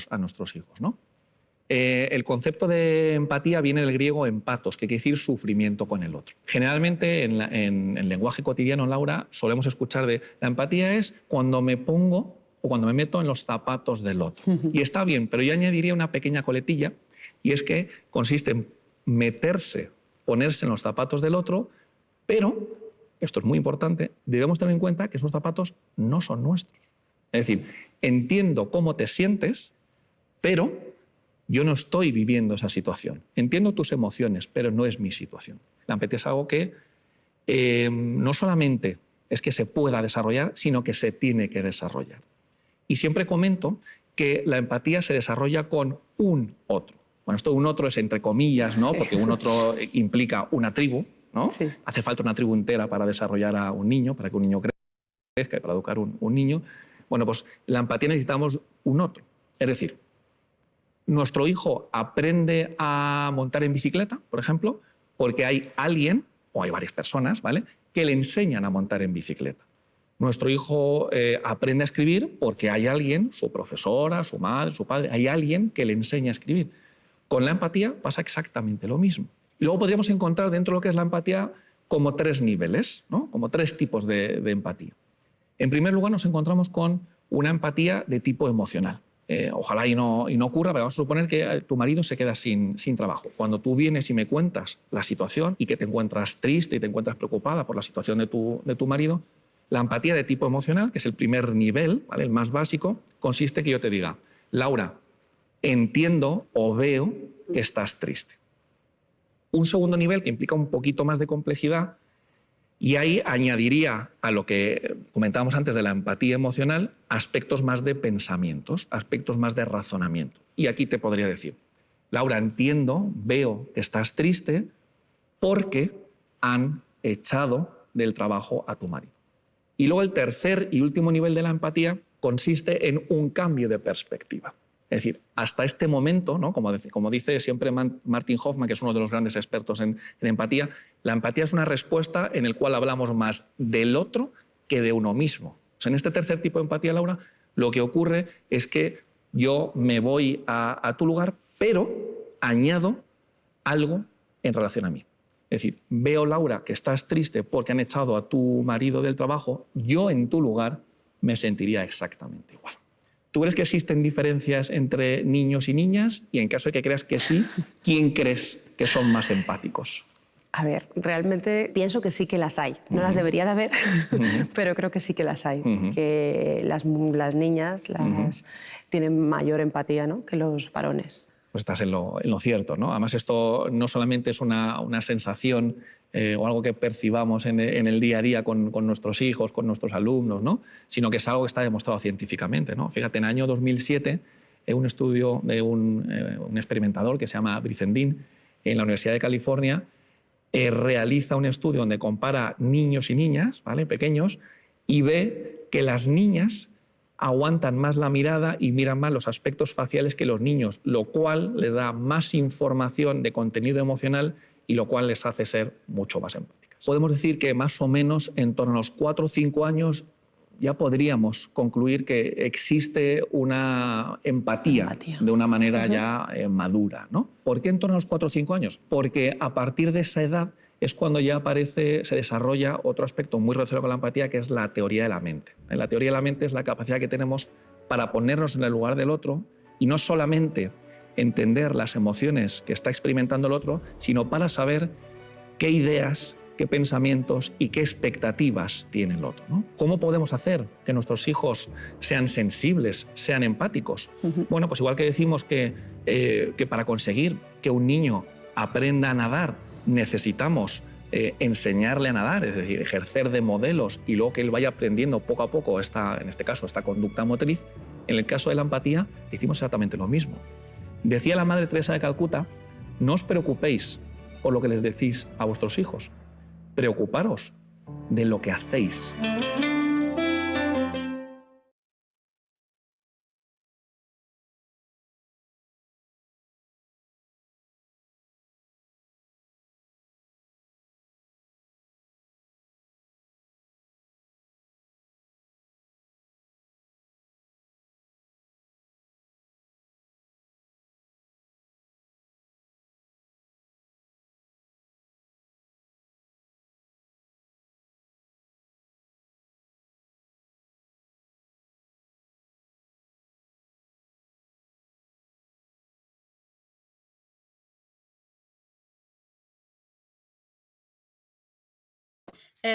a nuestros hijos, ¿no? El concepto de empatía viene del griego empatos, que quiere decir sufrimiento con el otro. Generalmente en el lenguaje cotidiano, Laura, solemos escuchar de la empatía es cuando me pongo o cuando me meto en los zapatos del otro. Y está bien, pero yo añadiría una pequeña coletilla, y es que consiste en meterse, ponerse en los zapatos del otro, pero, esto es muy importante, debemos tener en cuenta que esos zapatos no son nuestros. Es decir, entiendo cómo te sientes, pero yo no estoy viviendo esa situación. Entiendo tus emociones, pero no es mi situación. La empatía es algo que no solamente es que se pueda desarrollar, sino que se tiene que desarrollar. Y siempre comento que la empatía se desarrolla con un otro. Bueno, esto un otro es entre comillas, ¿no? Porque un otro implica una tribu, ¿no? Sí. Hace falta una tribu entera para desarrollar a un niño, para que un niño crezca y para educar un niño. Bueno, pues la empatía necesitamos un otro. Es decir, nuestro hijo aprende a montar en bicicleta, por ejemplo, porque hay alguien, o hay varias personas, ¿vale?, que le enseñan a montar en bicicleta. Nuestro hijo aprende a escribir porque hay alguien, su profesora, su madre, su padre, hay alguien que le enseña a escribir. Con la empatía pasa exactamente lo mismo. Y luego podríamos encontrar dentro de lo que es la empatía como tres niveles, ¿no? Como tres tipos de empatía. En primer lugar, nos encontramos con una empatía de tipo emocional. Ojalá y no ocurra, pero vamos a suponer que tu marido se queda sin trabajo. Cuando tú vienes y me cuentas la situación y que te encuentras triste y te encuentras preocupada por la situación de tu marido, la empatía de tipo emocional, que es el primer nivel, ¿vale?, el más básico, consiste en que yo te diga, Laura, entiendo o veo que estás triste. Un segundo nivel que implica un poquito más de complejidad, y ahí añadiría a lo que comentábamos antes de la empatía emocional aspectos más de pensamientos, aspectos más de razonamiento. Y aquí te podría decir, Laura, entiendo, veo que estás triste porque han echado del trabajo a tu marido. Y luego el tercer y último nivel de la empatía consiste en un cambio de perspectiva. Es decir, hasta este momento, ¿no?, como dice siempre Martin Hoffman, que es uno de los grandes expertos en empatía, la empatía es una respuesta en la cual hablamos más del otro que de uno mismo. O sea, en este tercer tipo de empatía, Laura, lo que ocurre es que yo me voy a tu lugar, pero añado algo en relación a mí. Es decir, veo, Laura, que estás triste porque han echado a tu marido del trabajo, yo en tu lugar me sentiría exactamente igual. ¿Tú crees que existen diferencias entre niños y niñas? Y en caso de que creas que sí, ¿quién crees que son más empáticos? A ver, realmente pienso que sí que las hay. No las debería de haber, pero creo que sí que las hay. Que las niñas tienen mayor empatía, ¿no?, que los varones. Pues estás en lo cierto, ¿no? Además, esto no solamente es una sensación o algo que percibamos en el día a día con nuestros hijos, con nuestros alumnos, ¿no?, sino que es algo que está demostrado científicamente, ¿no? Fíjate, en el año 2007, un estudio de un experimentador que se llama Bricendin en la Universidad de California realiza un estudio donde compara niños y niñas, ¿vale?, pequeños, y ve que las niñas aguantan más la mirada y miran más los aspectos faciales que los niños, lo cual les da más información de contenido emocional y lo cual les hace ser mucho más empáticas. Podemos decir que más o menos en torno a los 4 o 5 años ya podríamos concluir que existe una empatía de una manera ya madura, ¿no? ¿Por qué en torno a los 4 o 5 años? Porque a partir de esa edad es cuando ya se desarrolla otro aspecto muy relacionado con la empatía, que es la teoría de la mente. La teoría de la mente es la capacidad que tenemos para ponernos en el lugar del otro y no solamente entender las emociones que está experimentando el otro, sino para saber qué ideas, qué pensamientos y qué expectativas tiene el otro, ¿no? ¿Cómo podemos hacer que nuestros hijos sean sensibles, sean empáticos? Bueno, pues igual que decimos que para conseguir que un niño aprenda a nadar necesitamos enseñarle a nadar, es decir, ejercer de modelos y luego que él vaya aprendiendo poco a poco en este caso, esta conducta motriz, en el caso de la empatía decimos exactamente lo mismo. Decía la Madre Teresa de Calcuta, no os preocupéis por lo que les decís a vuestros hijos, preocuparos de lo que hacéis.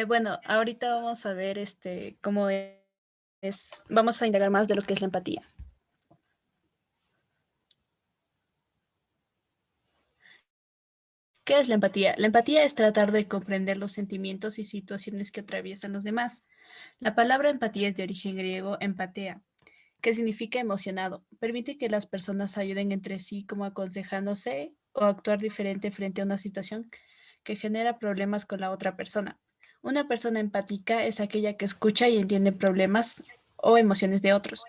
Bueno, ahorita vamos a ver cómo vamos a indagar más de lo que es la empatía. ¿Qué es la empatía? La empatía es tratar de comprender los sentimientos y situaciones que atraviesan los demás. La palabra empatía es de origen griego empatea, que significa emocionado. Permite que las personas ayuden entre sí como aconsejándose o actuar diferente frente a una situación que genera problemas con la otra persona. Una persona empática es aquella que escucha y entiende problemas o emociones de otros.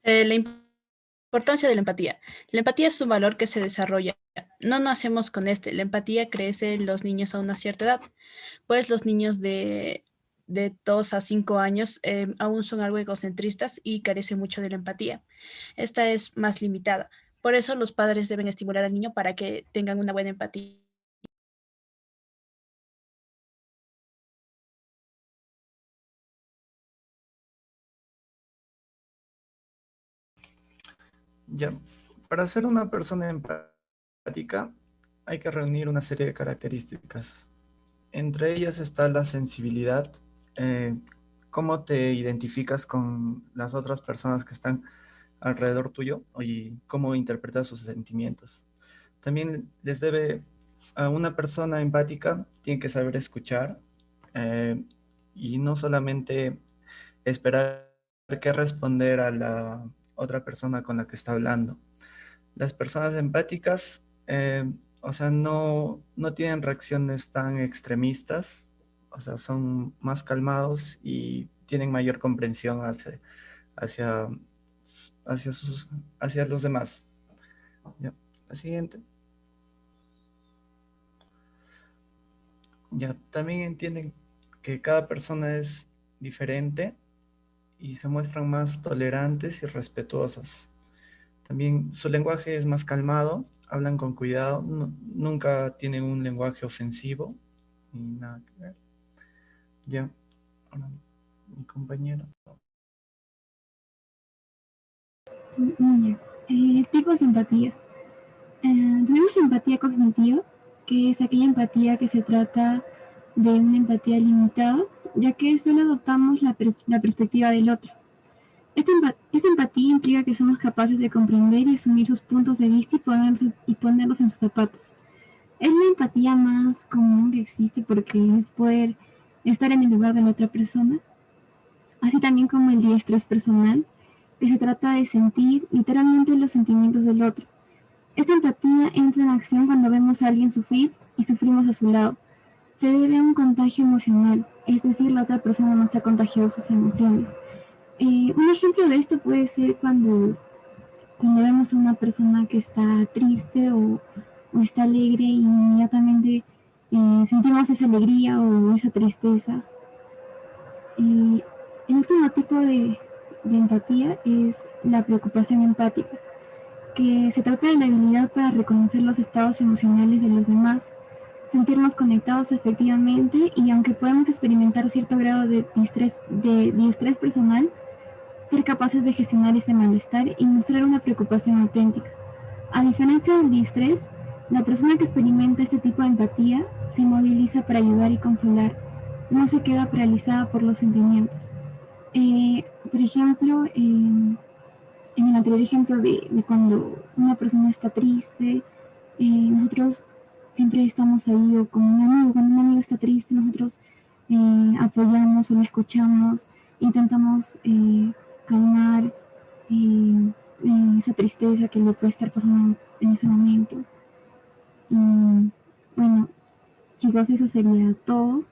La importancia de la empatía. La empatía es un valor que se desarrolla. No nacemos con este. La empatía crece en los niños a una cierta edad, pues los niños de 2 a 5 años aún son algo egocentristas y carecen mucho de la empatía. Esta es más limitada. Por eso los padres deben estimular al niño para que tengan una buena empatía. Ya, para ser una persona empática hay que reunir una serie de características. Entre ellas está la sensibilidad, eh, cómo te identificas con las otras personas que están alrededor tuyo y cómo interpretas sus sentimientos. También a una persona empática tiene que saber escuchar eh, y no solamente esperar qué responder a la otra persona con la que está hablando. Las personas empáticas, o sea, no tienen reacciones tan extremistas, o sea, son más calmados y tienen mayor comprensión hacia, hacia, hacia los demás. Ya. La siguiente. Ya, también entienden que cada persona es diferente y se muestran más tolerantes y respetuosas. También su lenguaje es más calmado, hablan con cuidado, nunca tienen un lenguaje ofensivo, ni nada que ver. Ya, ahora mi compañero. Ya. Tipos de empatía. Tenemos la empatía cognitiva, que es aquella empatía que se trata de una empatía limitada, ya que solo adoptamos la perspectiva del otro. Esta empatía implica que somos capaces de comprender y asumir sus puntos de vista y ponerlos en sus zapatos. Es la empatía más común que existe porque es poder estar en el lugar de la otra persona, así también como el diestrés personal, que se trata de sentir literalmente los sentimientos del otro. Esta empatía entra en acción cuando vemos a alguien sufrir y sufrimos a su lado. Se debe a un contagio emocional, es decir, la otra persona nos ha contagiado sus emociones. Un ejemplo de esto puede ser cuando vemos a una persona que está triste o está alegre y inmediatamente sentimos esa alegría o esa tristeza. El último tipo de empatía es la preocupación empática, que se trata de la habilidad para reconocer los estados emocionales de los demás, sentirnos conectados efectivamente y aunque podemos experimentar cierto grado de distrés personal, ser capaces de gestionar ese malestar y mostrar una preocupación auténtica. A diferencia del distrés, la persona que experimenta este tipo de empatía se moviliza para ayudar y consolar, no se queda paralizada por los sentimientos. Por ejemplo, en el anterior ejemplo de cuando una persona está triste, nosotros siempre estamos ahí, o como un amigo, cuando un amigo está triste, nosotros apoyamos o lo escuchamos, intentamos calmar esa tristeza que le puede estar pasando en ese momento. Y bueno, chicos, eso sería todo.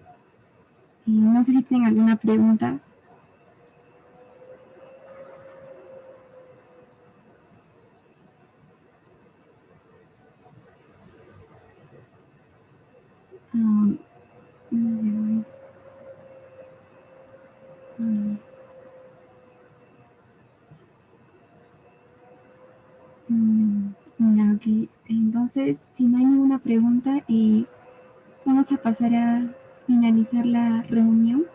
No sé si tienen alguna pregunta. Um, mm, mm, ya, ok. Entonces, si no hay ninguna pregunta, vamos a pasar a finalizar la reunión.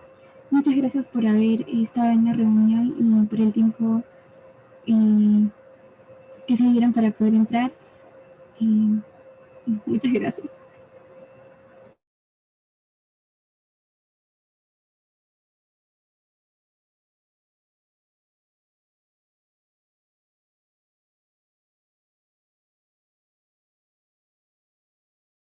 Muchas gracias por haber estado en la reunión y por el tiempo que se dieron para poder entrar. Muchas gracias.